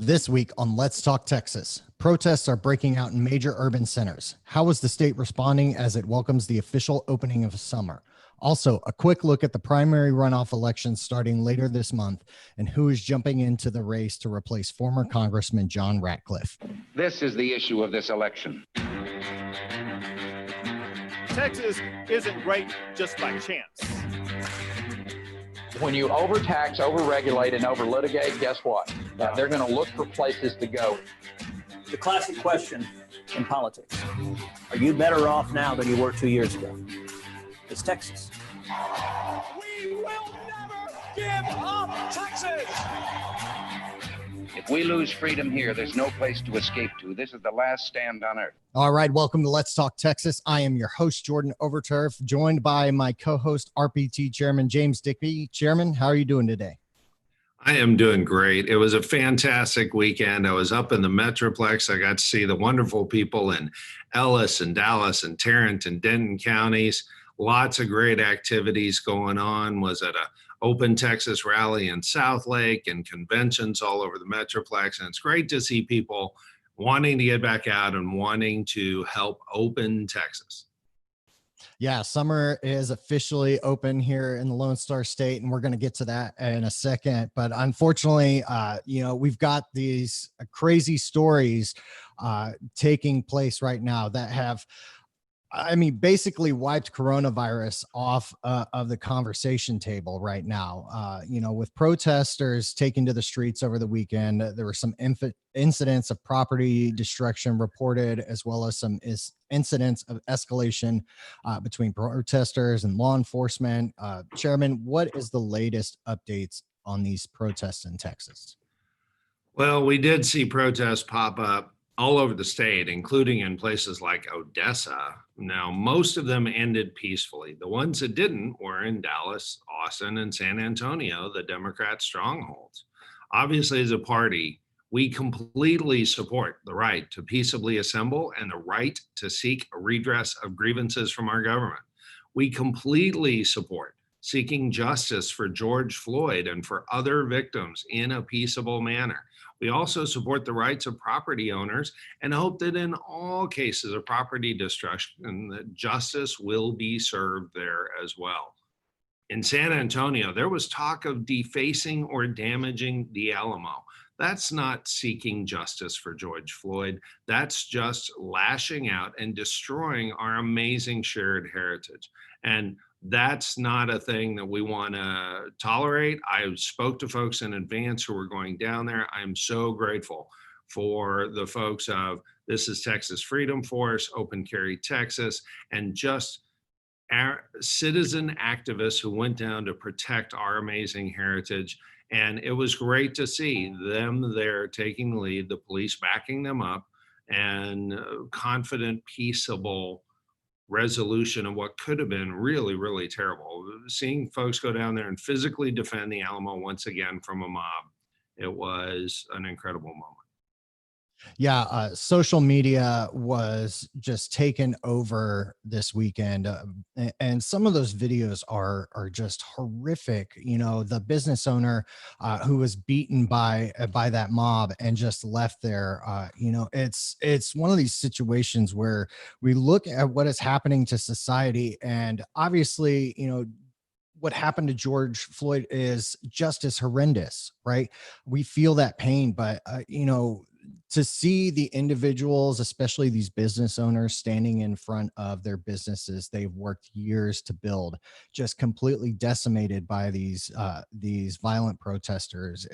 This week on Let's Talk Texas, protests are breaking out in major urban centers. How is the state responding as it welcomes the official opening of summer? Also, a quick look at the primary runoff elections starting later this month and who is jumping into the race to replace former Congressman John Ratcliffe. This is the issue of this election. Texas isn't great just by chance. When you overtax, overregulate, and overlitigate, guess what? They're going to look for places to go. The classic question in politics: are you better off now than you were 2 years ago? It's Texas. We will never give up Texas! If we lose freedom here, there's no place to escape to. This is the last stand on earth. All right, welcome to Let's Talk Texas. I am your host, Jordan Overturf, joined by my co-host, RPT Chairman James Dickey. Chairman, how are you doing today? I am doing great. It was a fantastic weekend. I was up in the Metroplex. I got to see the wonderful people in Ellis and Dallas and Tarrant and Denton counties. Lots of great activities going on. Was at a Open Texas rally in Southlake and conventions all over the Metroplex. And it's great to see people wanting to get back out and wanting to help open Texas. Yeah, summer is officially open here in the Lone Star State, and we're going to get to that in a second. But unfortunately, we've got these crazy stories taking place right now that have, basically wiped coronavirus off of the conversation table right now. With protesters taking to the streets over the weekend, there were some incidents of property destruction reported, as well as some incidents of escalation between protesters and law enforcement. Chairman, what is the latest updates on these protests in Texas? Well, we did see protests pop up all over the state, including in places like Odessa. Now, most of them ended peacefully. The ones that didn't were in Dallas, Austin, and San Antonio, the Democrat strongholds. Obviously, as a party, we completely support the right to peaceably assemble and the right to seek a redress of grievances from our government. We completely support seeking justice for George Floyd and for other victims in a peaceable manner. We also support the rights of property owners and hope that in all cases of property destruction, that justice will be served there as well. In San Antonio, there was talk of defacing or damaging the Alamo. That's not seeking justice for George Floyd. That's just lashing out and destroying our amazing shared heritage. And that's not a thing that we want to tolerate. I spoke to folks in advance who were going down there. I'm so grateful for the folks of This is Texas Freedom Force, Open Carry Texas, and just our citizen activists who went down to protect our amazing heritage. And it was great to see them there taking the lead, the police backing them up, and confident, peaceable resolution of what could have been really, really terrible. Seeing folks go down there and physically defend the Alamo once again from a mob, it was an incredible moment. Yeah, social media was just taken over this weekend, and some of those videos are just horrific. The business owner who was beaten by that mob and just left there. It's one of these situations where we look at what is happening to society, and obviously, what happened to George Floyd is just as horrendous, right? We feel that pain, but to see the individuals, especially these business owners, standing in front of their businesses they've worked years to build, just completely decimated by these violent protesters,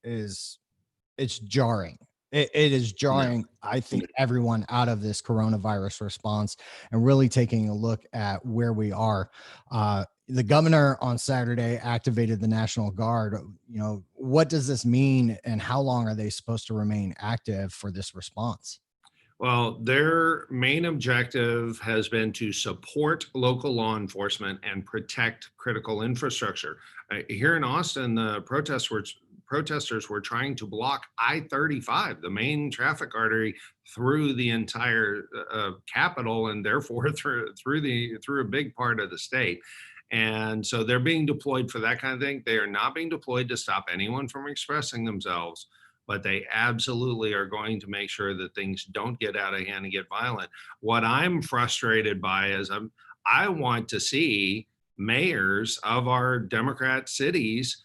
it's jarring. It is jarring, I think, everyone out of this coronavirus response and really taking a look at where we are. The governor on Saturday activated the National Guard. What does this mean, and how long are they supposed to remain active for this response? Well, their main objective has been to support local law enforcement and protect critical infrastructure. Here in Austin, the protesters were trying to block I-35, the main traffic artery through the entire capital, and therefore through a big part of the state. And so they're being deployed for that kind of thing. They are not being deployed to stop anyone from expressing themselves, but they absolutely are going to make sure that things don't get out of hand and get violent. What I'm frustrated by is I want to see mayors of our Democrat cities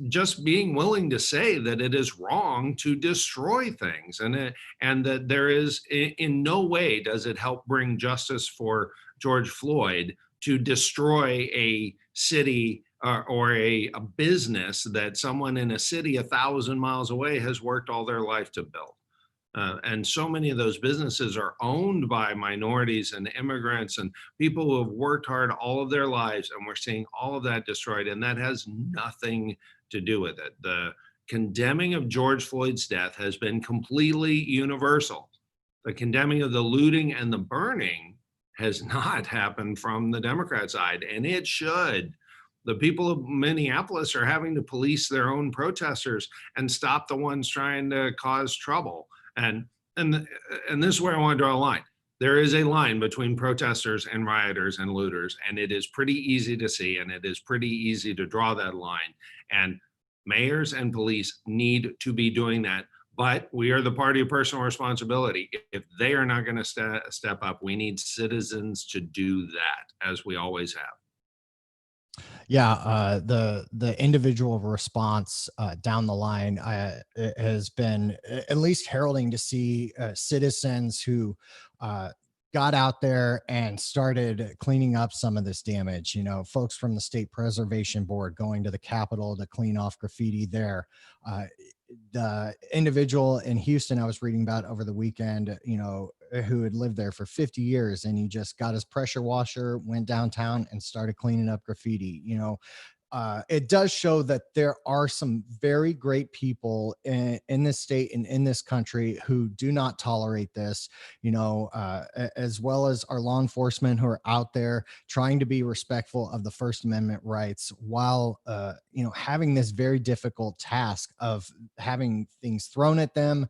just being willing to say that it is wrong to destroy things, and that there is in no way does it help bring justice for George Floyd to destroy a city or a business that someone in a city 1,000 miles away has worked all their life to build. And so many of those businesses are owned by minorities and immigrants and people who have worked hard all of their lives, and we're seeing all of that destroyed, and that has nothing to do with it. The condemning of George Floyd's death has been completely universal. The condemning of the looting and the burning has not happened from the Democrat side, and it should. The people of Minneapolis are having to police their own protesters and stop the ones trying to cause trouble. And this is where I want to draw a line. There is a line between protesters and rioters and looters, and it is pretty easy to see, and it is pretty easy to draw that line. And mayors and police need to be doing that. But we are the party of personal responsibility. If they are not going to step up, we need citizens to do that, as we always have. Yeah, the individual response down the line has been at least heralding to see citizens who got out there and started cleaning up some of this damage. You know, folks from the State Preservation Board going to the Capitol to clean off graffiti there. The individual in Houston I was reading about over the weekend, you know, who had lived there for 50 years, and he just got his pressure washer, went downtown and started cleaning up graffiti. You know, it does show that there are some very great people in this state and in this country who do not tolerate this, you know, as well as our law enforcement who are out there trying to be respectful of the First Amendment rights while, you know, having this very difficult task of having things thrown at them,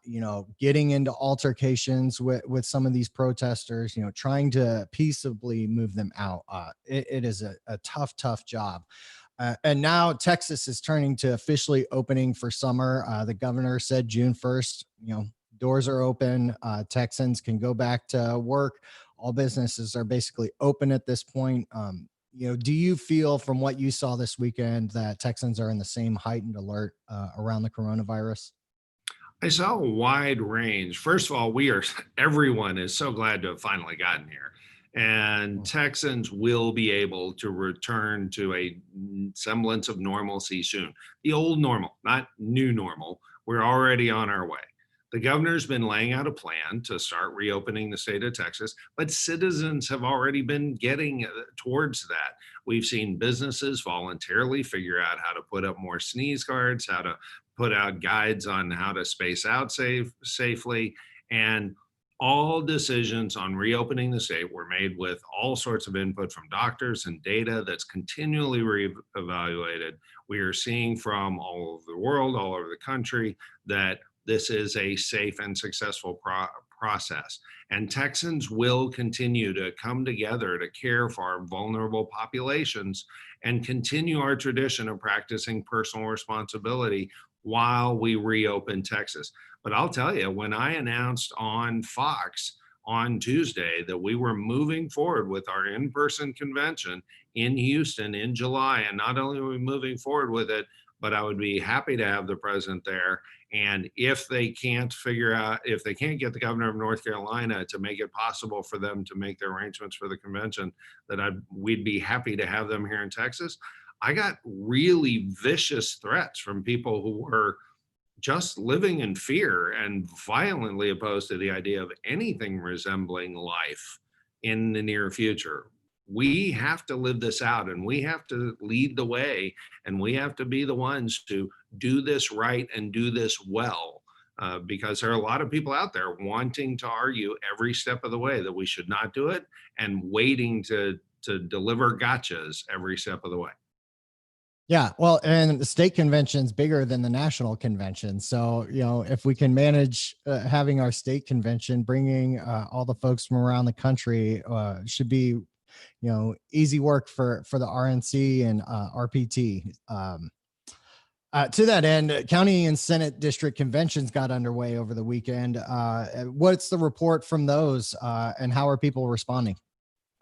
you know, getting into altercations with some of these protesters, you know, trying to peaceably move them out. It is a tough job. And now Texas is turning to officially opening for summer. The governor said June 1st, you know, doors are open. Texans can go back to work. All businesses are basically open at this point. You know, do you feel from what you saw this weekend that Texans are in the same heightened alert around the coronavirus? I saw a wide range. First of all, everyone is so glad to have finally gotten here. And Texans will be able to return to a semblance of normalcy soon. The old normal, not new normal. We're already on our way. The governor's been laying out a plan to start reopening the state of Texas, but citizens have already been getting towards that. We've seen businesses voluntarily figure out how to put up more sneeze guards, how to put out guides on how to space out safely, and all decisions on reopening the state were made with all sorts of input from doctors and data that's continually reevaluated. We are seeing from all over the world, all over the country, that this is a safe and successful process. And Texans will continue to come together to care for our vulnerable populations and continue our tradition of practicing personal responsibility while we reopen Texas. But I'll tell you, when I announced on Fox on Tuesday that we were moving forward with our in-person convention in Houston in July, and not only are we moving forward with it, but I would be happy to have the president there. And if they can't get the governor of North Carolina to make it possible for them to make their arrangements for the convention, we'd be happy to have them here in Texas. I got really vicious threats from people who were just living in fear and violently opposed to the idea of anything resembling life in the near future. We have to live this out, and we have to lead the way, and we have to be the ones to do this right and do this well, because there are a lot of people out there wanting to argue every step of the way that we should not do it, and waiting to deliver gotchas every step of the way. Yeah, well, and the state convention's bigger than the national convention. So, you know, if we can manage having our state convention, bringing all the folks from around the country should be, you know, easy work for the RNC and RPT. To that end, county and Senate district conventions got underway over the weekend. What's the report from those, and how are people responding?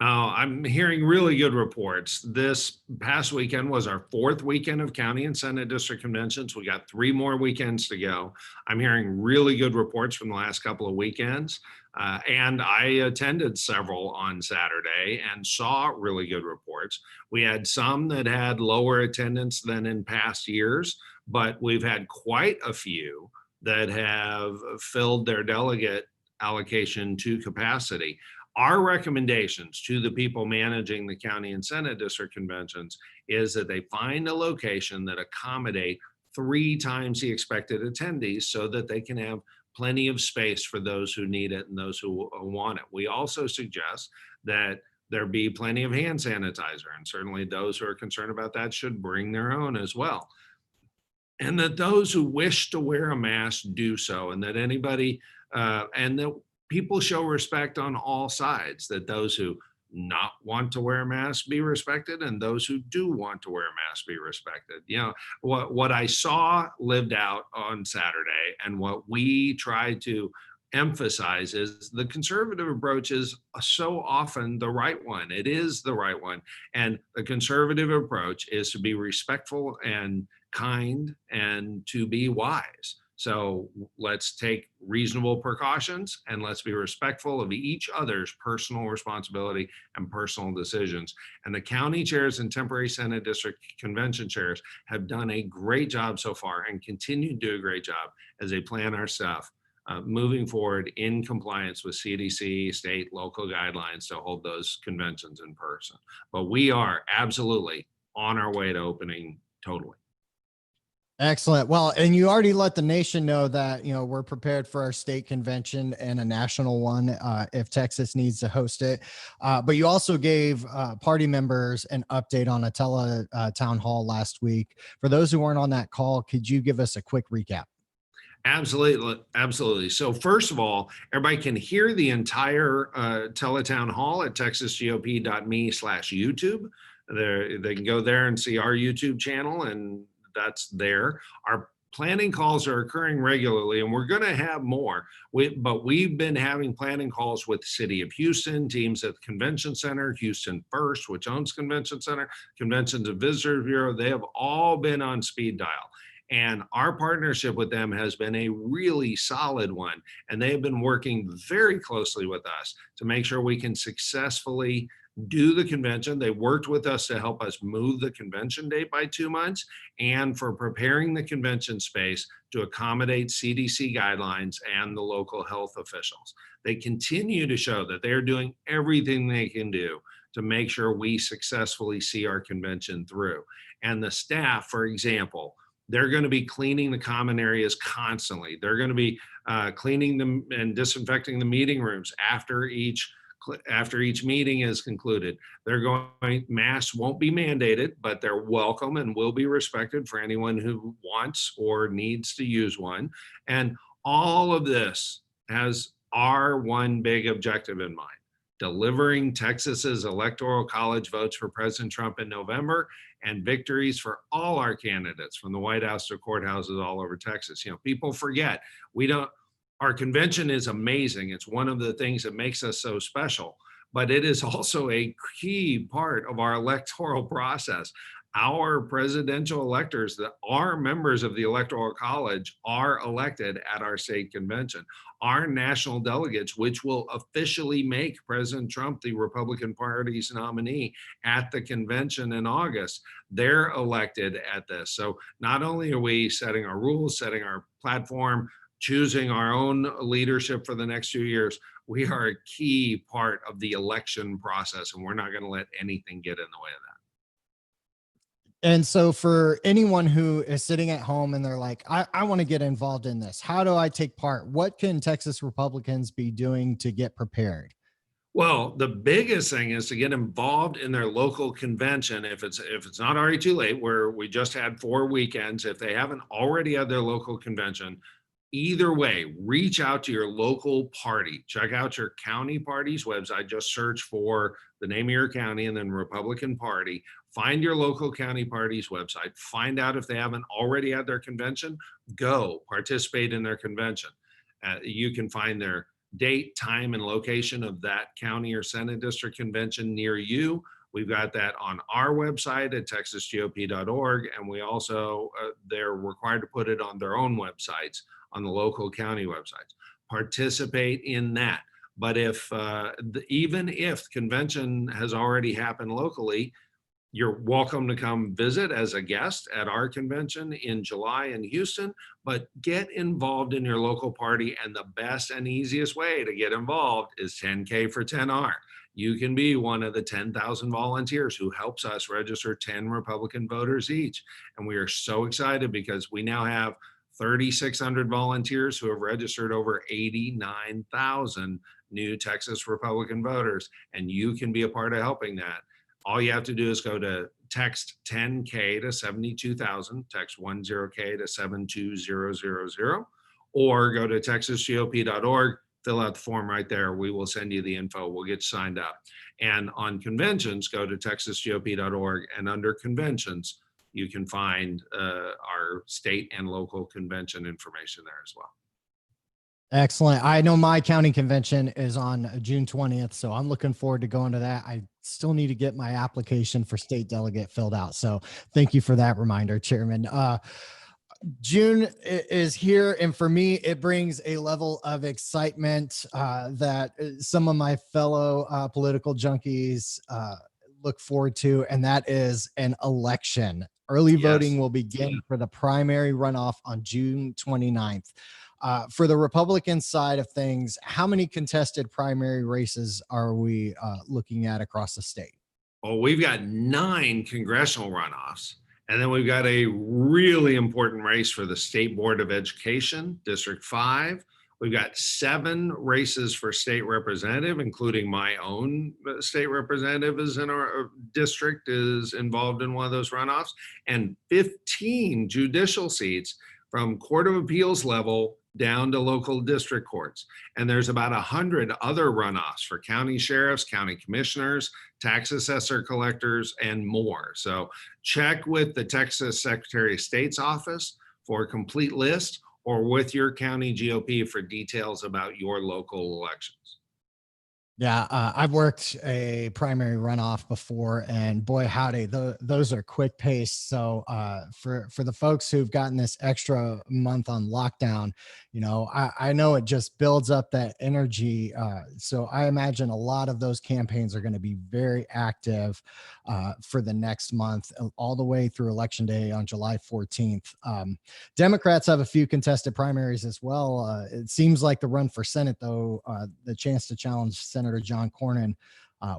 I'm hearing really good reports. This past weekend was our fourth weekend of county and Senate district conventions. We got 3 more weekends to go. I'm hearing really good reports from the last couple of weekends. And I attended several on Saturday and saw really good reports. We had some that had lower attendance than in past years, but we've had quite a few that have filled their delegate allocation to capacity. Our recommendations to the people managing the county and Senate district conventions is that they find a location that accommodate 3 times the expected attendees so that they can have plenty of space for those who need it and those who want it. We also suggest that there be plenty of hand sanitizer, and certainly those who are concerned about that should bring their own as well. And that those who wish to wear a mask do so, and that anybody, and that people show respect on all sides, that those who not want to wear a mask be respected and those who do want to wear a mask be respected. You know, what I saw lived out on Saturday, and what we try to emphasize is the conservative approach is so often the right one. It is the right one. And the conservative approach is to be respectful and kind and to be wise. So let's take reasonable precautions and let's be respectful of each other's personal responsibility and personal decisions. And the county chairs and temporary Senate district convention chairs have done a great job so far and continue to do a great job as they plan our stuff moving forward in compliance with CDC, state, local guidelines to hold those conventions in person. But we are absolutely on our way to opening totally. Excellent. Well, and you already let the nation know that, we're prepared for our state convention and a national one if Texas needs to host it. But you also gave party members an update on a tele town hall last week. For those who weren't on that call, could you give us a quick recap? Absolutely. So first of all, everybody can hear the entire teletown hall at texasgop.me/YouTube. They can go there and see our YouTube channel, and that's there. Our planning calls are occurring regularly, and we're going to have more. But we've been having planning calls with the city of Houston, teams at the Convention Center, Houston First, which owns Convention Center, Conventions and Visitors Bureau. They have all been on speed dial. And our partnership with them has been a really solid one. And they have been working very closely with us to make sure we can successfully do the convention. They worked with us to help us move the convention date by 2 months and for preparing the convention space to accommodate CDC guidelines and the local health officials. They continue to show that they're doing everything they can do to make sure we successfully see our convention through. And the staff, for example, they're going to be cleaning the common areas constantly. They're going to be cleaning them and disinfecting the meeting rooms after each meeting is concluded. Masks won't be mandated, but they're welcome and will be respected for anyone who wants or needs to use one. And all of this has our one big objective in mind: delivering Texas's electoral college votes for President Trump in November and victories for all our candidates from the White House to courthouses all over Texas. People forget our convention is amazing. It's one of the things that makes us so special, but it is also a key part of our electoral process. Our presidential electors that are members of the Electoral College are elected at our state convention. Our national delegates, which will officially make President Trump the Republican Party's nominee at the convention in August, they're elected at this. So not only are we setting our rules, setting our platform, choosing our own leadership for the next few years, we are a key part of the election process, and we're not going to let anything get in the way of that. And so for anyone who is sitting at home and they're like, I want to get involved in this, how do I take part? What can Texas Republicans be doing to get prepared? Well, the biggest thing is to get involved in their local convention. If it's not already too late, where we just had 4 weekends, if they haven't already had their local convention, either way, reach out to your local party. Check out your county party's website. Just search for the name of your county and then Republican Party. Find your local county party's website. Find out if they haven't already had their convention. Go participate in their convention. You can find their date, time, and location of that county or Senate district convention near you. We've got that on our website at texasgop.org, and we also, they're required to put it on their own websites, on the local county websites. Participate in that. But if, even if convention has already happened locally, you're welcome to come visit as a guest at our convention in July in Houston, but get involved in your local party. And the best and easiest way to get involved is 10K for 10R. You can be one of the 10,000 volunteers who helps us register 10 Republican voters each. And we are so excited because we now have 3,600 volunteers who have registered over 89,000 new Texas Republican voters. And you can be a part of helping that. All you have to do is go to text 10K to 72,000, text 10K to 72000, or go to texasgop.org, fill out the form right there. We will send you the info. We'll get you signed up. And on conventions, go to texasgop.org, and under conventions, you can find our state and local convention information there as well. Excellent. I know my county convention is on June 20th, so I'm looking forward to going to that. I still need to get my application for state delegate filled out. So thank you for that reminder, Chairman. June is here, and for me, it brings a level of excitement that some of my fellow political junkies look forward to, and that is an election. Early voting will begin for the primary runoff on June 29th. For the Republican side of things, how many contested primary races are we looking at across the state? Well, we've got 9 congressional runoffs, and then we've got a really important race for the State Board of Education, District 5. We've got 7 races for state representative, including my own state representative is in our district, is involved in one of those runoffs, and 15 judicial seats from Court of Appeals level down to local district courts. And there's about 100 other runoffs for county sheriffs, county commissioners, tax assessor collectors, and more. So check with the Texas Secretary of State's office for a complete list, or with your county GOP for details about your local elections. Yeah, I've worked a primary runoff before, and boy, howdy, those are quick paced. So for the folks who've gotten this extra month on lockdown, you know, I know it just builds up that energy. So I imagine a lot of those campaigns are going to be very active for the next month, all the way through Election Day on July 14th. Democrats have a few contested primaries as well. It seems like the run for Senate, though, the chance to challenge Senator John Cornyn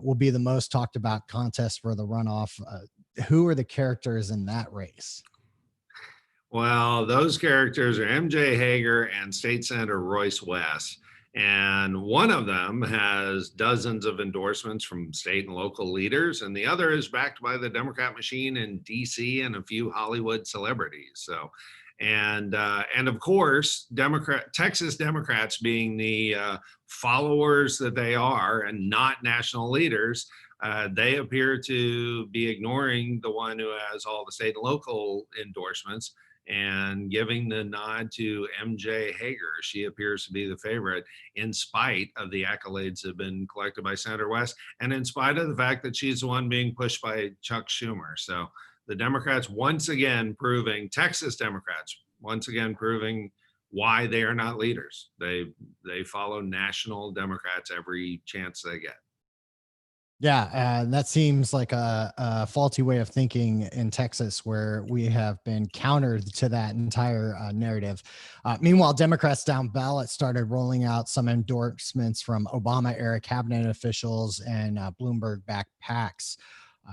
will be the most talked about contest for the runoff. Who are the characters in that race? Well, those characters are MJ Hager and State Senator Royce West. And one of them has dozens of endorsements from state and local leaders, and the other is backed by the Democrat machine in DC and a few Hollywood celebrities. So, and of course, Texas Democrats, being the followers that they are and not national leaders, they appear to be ignoring the one who has all the state and local endorsements and giving the nod to MJ Hager. She appears to be the favorite, in spite of the accolades that have been collected by Senator West, and in spite of the fact that she's the one being pushed by Chuck Schumer. So the Democrats once again proving, Texas Democrats once again proving why they are not leaders. They follow national Democrats every chance they get. Yeah, that seems like a faulty way of thinking in Texas, where we have been countered to that entire narrative. Meanwhile, Democrats down ballot started rolling out some endorsements from Obama-era cabinet officials and Bloomberg-backed PACs.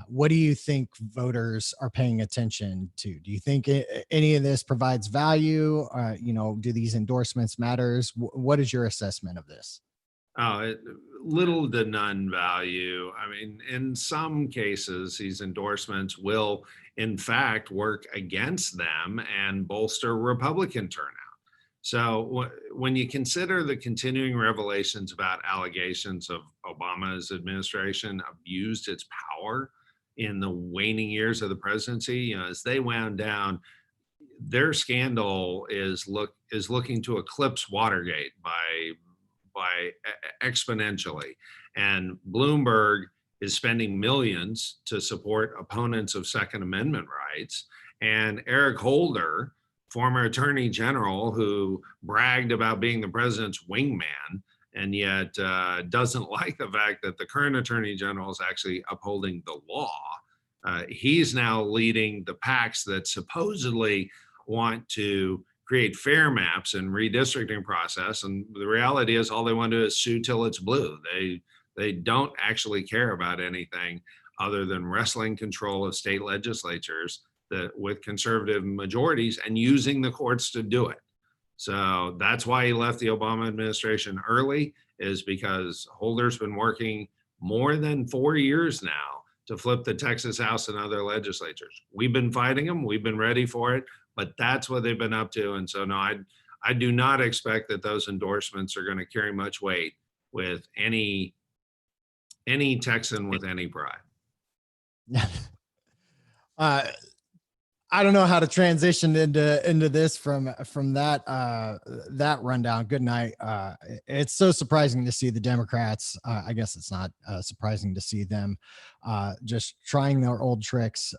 What do you think voters are paying attention to? Do you think any of this provides value? You know, do these endorsements matters? What is your assessment of this? Little to none value. I mean, in some cases, these endorsements will, in fact, work against them and bolster Republican turnout. So when you consider the continuing revelations about allegations of Obama's administration abused its power in the waning years of the presidency, you know, as they wound down, their scandal is looking to eclipse Watergate by exponentially. And Bloomberg is spending millions to support opponents of Second Amendment rights. And Eric Holder, former attorney general who bragged about being the president's wingman, and yet doesn't like the fact that the current attorney general is actually upholding the law. He's now leading the PACs that supposedly want to create fair maps and redistricting process. And the reality is all they want to do is sue till it's blue. They don't actually care about anything other than wrestling control of state legislatures with conservative majorities and using the courts to do it. So that's why he left the Obama administration early, is because Holder's been working more than 4 years now to flip the Texas House and other legislatures. We've been fighting them. We've been ready for it, but that's what they've been up to. And so, no, I do not expect that those endorsements are going to carry much weight with any Texan with any pride. I don't know how to transition into this from that rundown. Good night. It's so surprising to see the Democrats. I guess it's not surprising to see them just trying their old tricks.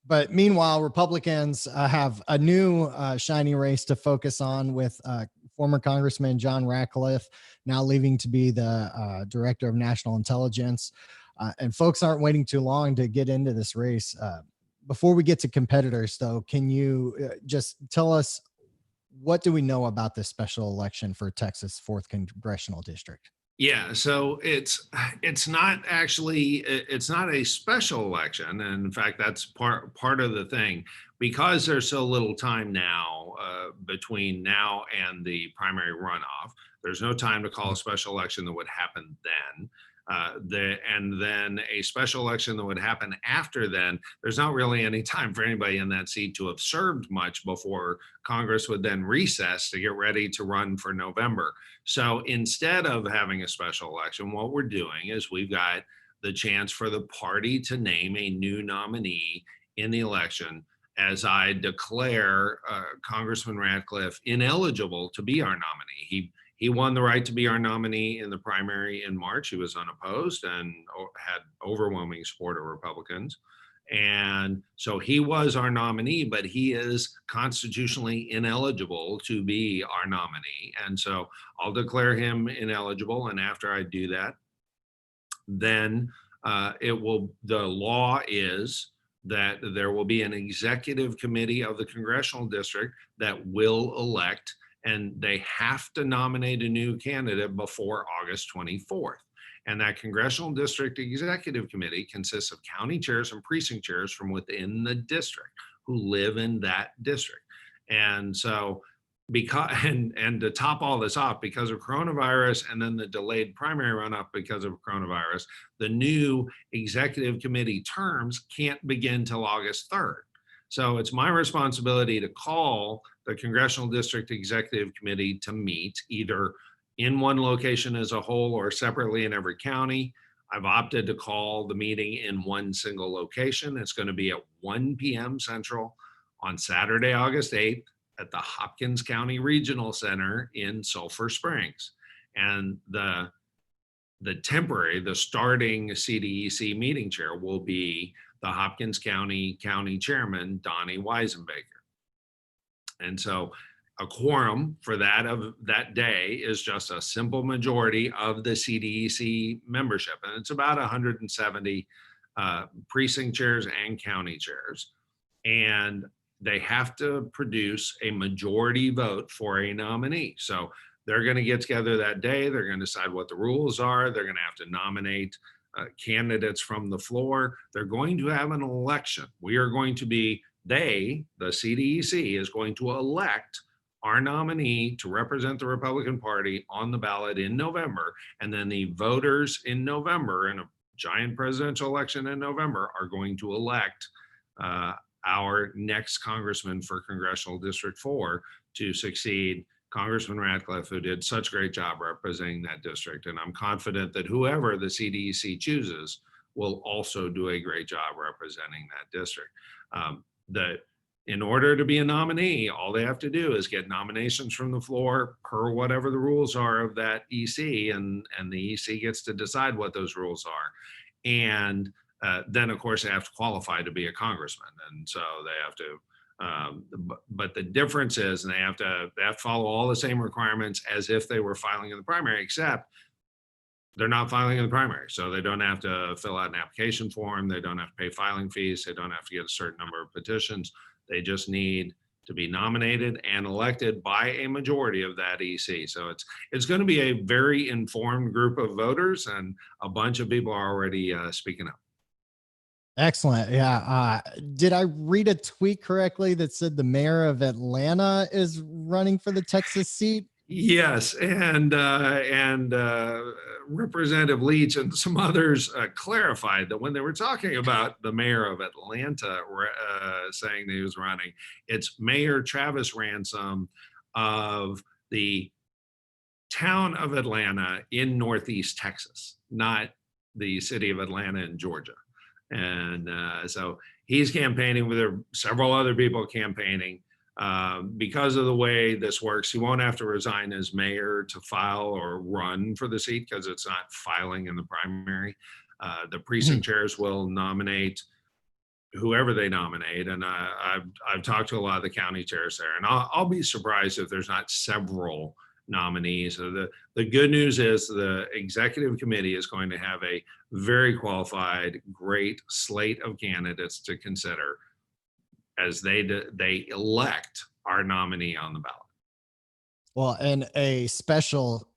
But meanwhile, Republicans have a new shiny race to focus on, with former Congressman John Ratcliffe now leaving to be the Director of National Intelligence. And folks aren't waiting too long to get into this race. Before we get to competitors, though, can you just tell us, what do we know about this special election for Texas 4th Congressional District? Yeah, so it's not a special election, and in fact, that's part of the thing, because there's so little time now between now and the primary runoff. There's no time to call a special election that would happen then. And then a special election that would happen after then, there's not really any time for anybody in that seat to have served much before Congress would then recess to get ready to run for November. So instead of having a special election, what we're doing is we've got the chance for the party to name a new nominee in the election, as I declare Congressman Ratcliffe ineligible to be our nominee. He won the right to be our nominee in the primary in March. He was unopposed and had overwhelming support of Republicans. And so he was our nominee, but he is constitutionally ineligible to be our nominee. And so I'll declare him ineligible. And after I do that, then the law is that there will be an executive committee of the congressional district that will elect, and they have to nominate a new candidate before August 24th. And that congressional district executive committee consists of county chairs and precinct chairs from within the district who live in that district. And so and to top all this off, because of coronavirus and then the delayed primary runoff because of coronavirus, the new executive committee terms can't begin till August 3rd. So it's my responsibility to call the Congressional District Executive Committee to meet either in one location as a whole or separately in every county. I've opted to call the meeting in one single location. It's going to be at 1 p.m. Central on Saturday, August 8th at the Hopkins County Regional Center in Sulphur Springs. And the starting CDEC meeting chair will be the Hopkins County Chairman, Donnie Weisenbaker. And so a quorum for that day is just a simple majority of the CDEC membership. And it's about 170 precinct chairs and county chairs. And they have to produce a majority vote for a nominee. So they're going to get together that day. They're going to decide what the rules are. They're going to have to nominate candidates from the floor. They're going to have an election. The CDEC is going to elect our nominee to represent the Republican Party on the ballot in November. And then the voters in November, in a giant presidential election in November, are going to elect our next congressman for Congressional District 4 to succeed Congressman Ratcliffe, who did such a great job representing that district. And I'm confident that whoever the CDEC chooses will also do a great job representing that district. In order to be a nominee, all they have to do is get nominations from the floor per whatever the rules are of that EC, and the EC gets to decide what those rules are. And then, of course, they have to qualify to be a congressman. And so they have to, but the difference is, and they have to follow all the same requirements as if they were filing in the primary, except they're not filing in the primary. So they don't have to fill out an application form. They don't have to pay filing fees. They don't have to get a certain number of petitions. They just need to be nominated and elected by a majority of that EC. So it's going to be a very informed group of voters, and a bunch of people are already speaking up. Excellent. Yeah. Did I read a tweet correctly that said the mayor of Atlanta is running for the Texas seat? Yes, and Representative Leach and some others clarified that when they were talking about the mayor of Atlanta saying that he was running, it's Mayor Travis Ransom of the town of Atlanta in Northeast Texas, not the city of Atlanta in Georgia. And so he's campaigning with several other people campaigning. Because of the way this works, he won't have to resign as mayor to file or run for the seat because it's not filing in the primary. The precinct chairs will nominate whoever they nominate, and I've talked to a lot of the county chairs there, and I'll be surprised if there's not several nominees. So the good news is the executive committee is going to have a very qualified, great slate of candidates to consider as they elect our nominee on the ballot. Well, and a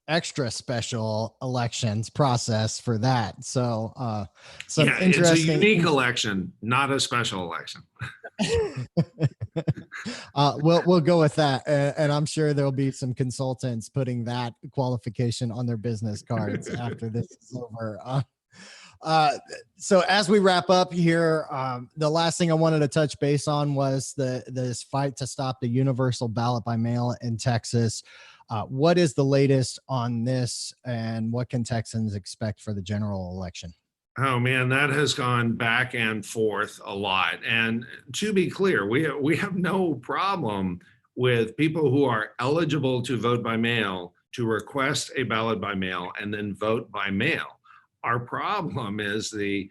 extra special elections process for that. So some interesting. It's a unique election, not a special election. We'll go with that, and I'm sure there'll be some consultants putting that qualification on their business cards after this is over. So as we wrap up here, the last thing I wanted to touch base on was this fight to stop the universal ballot by mail in Texas. What is the latest on this, and what can Texans expect for the general election? Oh man, that has gone back and forth a lot. And to be clear, we have no problem with people who are eligible to vote by mail to request a ballot by mail and then vote by mail. Our problem is the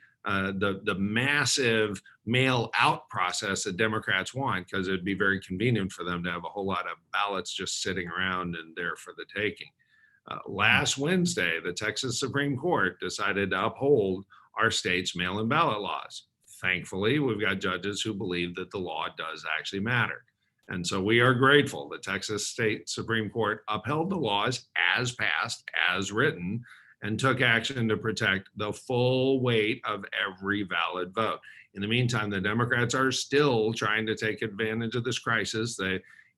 massive mail out process that Democrats want, because it'd be very convenient for them to have a whole lot of ballots just sitting around and there for the taking. Last Wednesday, the Texas Supreme Court decided to uphold our state's mail-in ballot laws. Thankfully, we've got judges who believe that the law does actually matter. And so we are grateful the Texas State Supreme Court upheld the laws as passed, as written, and took action to protect the full weight of every valid vote. In the meantime, the Democrats are still trying to take advantage of this crisis.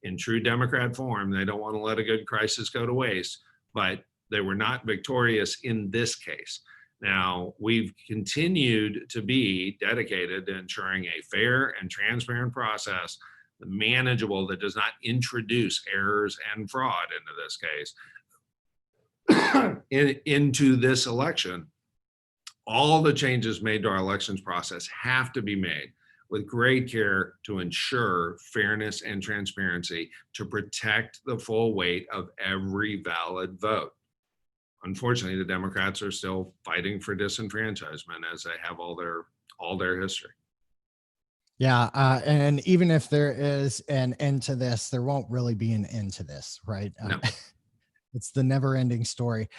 In true Democrat form, they don't want to let a good crisis go to waste, but they were not victorious in this case. Now, we've continued to be dedicated to ensuring a fair and transparent process, manageable, that does not introduce errors and fraud into this case. Into this election. All the changes made to our elections process have to be made with great care to ensure fairness and transparency, to protect the full weight of every valid vote. Unfortunately, the Democrats are still fighting for disenfranchisement, as they have all their history. Yeah, and even if there is an end to this, there won't really be an end to this, right? No. It's the never-ending story.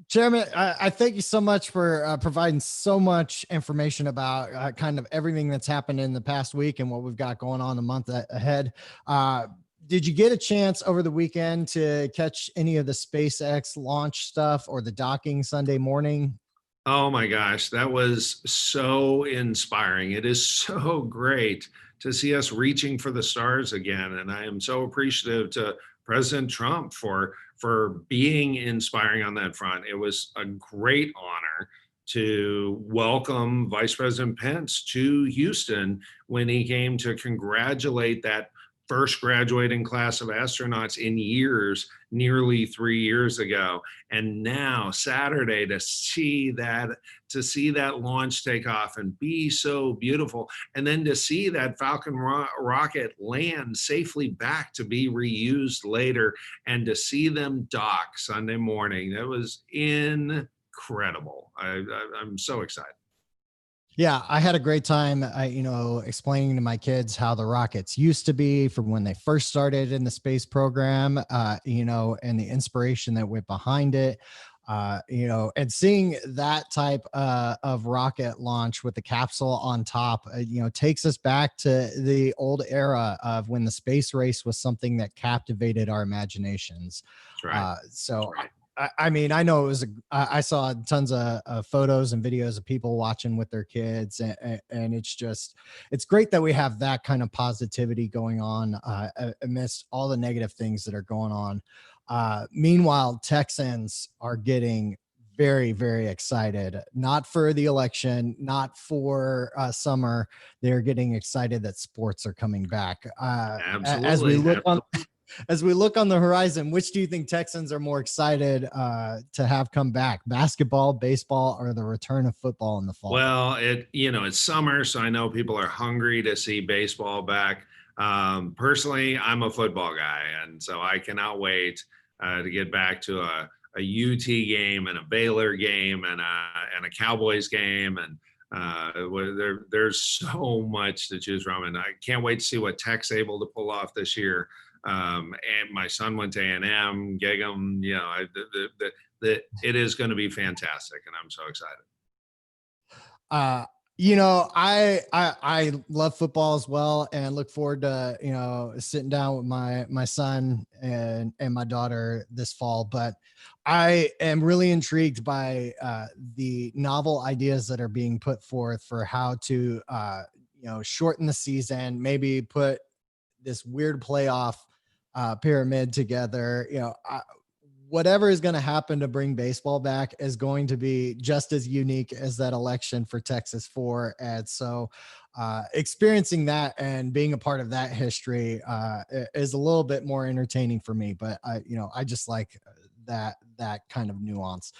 Chairman, I thank you so much for providing so much information about kind of everything that's happened in the past week and what we've got going on the month ahead. Did you get a chance over the weekend to catch any of the SpaceX launch stuff or the docking Sunday morning? Oh my gosh, that was so inspiring. It is so great to see us reaching for the stars again. And I am so appreciative to President Trump for being inspiring on that front. It was a great honor to welcome Vice President Pence to Houston when he came to congratulate that first graduating class of astronauts in years, nearly 3 years ago. And now Saturday to see that launch take off and be so beautiful. And then to see that Falcon rocket land safely back to be reused later, and to see them dock Sunday morning, that was incredible. I'm so excited. Yeah, I had a great time, explaining to my kids how the rockets used to be from when they first started in the space program, and the inspiration that went behind it, and seeing that type of rocket launch with the capsule on top, takes us back to the old era of when the space race was something that captivated our imaginations. That's right. So That's right. I mean, I know it was, I saw tons of photos and videos of people watching with their kids, and it's great that we have that kind of positivity going on amidst all the negative things that are going on. Meanwhile, Texans are getting very, very excited, not for the election, not for summer. They're getting excited that sports are coming back. Absolutely. As we look on the horizon, which do you think Texans are more excited to have come back? Basketball, baseball, or the return of football in the fall? Well, it's summer, so I know people are hungry to see baseball back. Personally, I'm a football guy, and so I cannot wait to get back to a UT game and a Baylor game and a Cowboys game, and there's so much to choose from, and I can't wait to see what Tech's able to pull off this year. And my son went to A&M, Gig'em, it is going to be fantastic, and I'm so excited. I love football as well, and look forward to sitting down with my son and my daughter this fall. But I am really intrigued by the novel ideas that are being put forth for how to shorten the season, maybe put this weird playoff pyramid together. Whatever is going to happen to bring baseball back is going to be just as unique as that election for Texas 4. And so experiencing that and being a part of that history is a little bit more entertaining for me. But I just like that kind of nuance.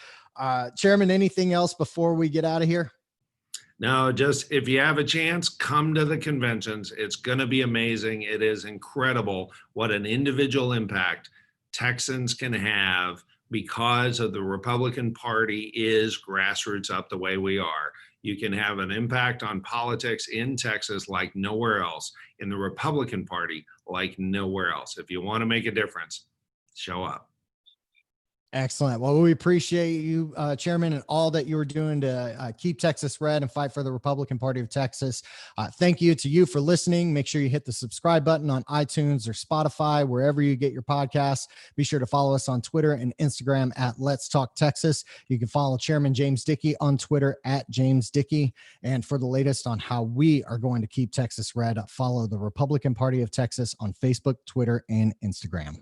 Chairman, anything else before we get out of here? No, just if you have a chance, come to the conventions. It's going to be amazing. It is incredible what an individual impact Texans can have because of the Republican Party is grassroots up the way we are. You can have an impact on politics in Texas like nowhere else, in the Republican Party like nowhere else. If you want to make a difference, show up. Excellent. Well, we appreciate you, Chairman, and all that you were doing to keep Texas red and fight for the Republican Party of Texas. Thank you to you for listening. Make sure you hit the subscribe button on iTunes or Spotify, wherever you get your podcasts. Be sure to follow us on Twitter and Instagram at Let's Talk Texas. You can follow Chairman James Dickey on Twitter at James Dickey. And for the latest on how we are going to keep Texas red, follow the Republican Party of Texas on Facebook, Twitter, and Instagram.